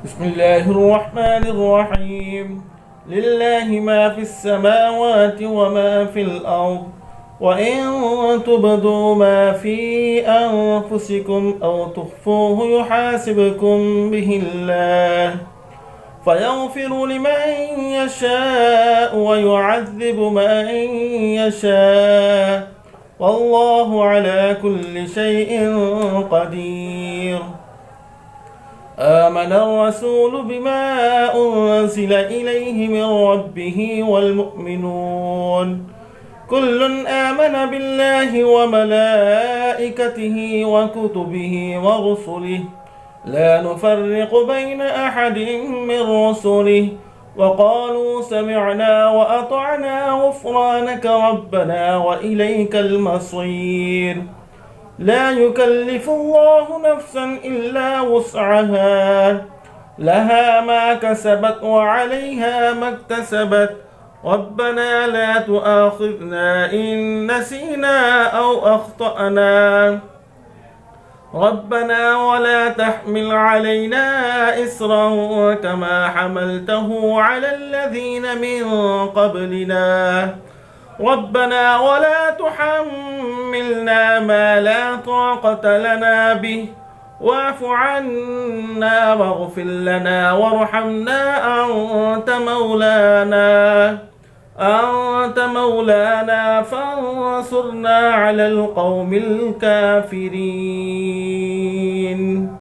بسم الله الرحمن الرحيم. لله ما في السماوات وما في الأرض، وإن تبدوا ما في أنفسكم أو تخفوه يحاسبكم به الله، فيغفر لمن يشاء ويعذب من يشاء، والله على كل شيء قدير. آمن الرسول بما أنزل إليه من ربه والمؤمنون كل آمن بالله وملائكته وكتبه ورسله لا نفرق بين أحد من رسله، وقالوا سمعنا وأطعنا غفرانك ربنا وإليك المصير. لا يكلف الله نفسا إلا وسعها، لها ما كسبت وعليها ما اكتسبت. ربنا لا تؤاخذنا إن نسينا أو أخطأنا، ربنا ولا تحمل علينا إصرا كما حملته على الذين من قبلنا، ربنا ولا تحملنا ما لا طاقة لنا به، واعف عنا واغفر لنا وارحمنا أنت مولانا فانصرنا على القوم الكافرين.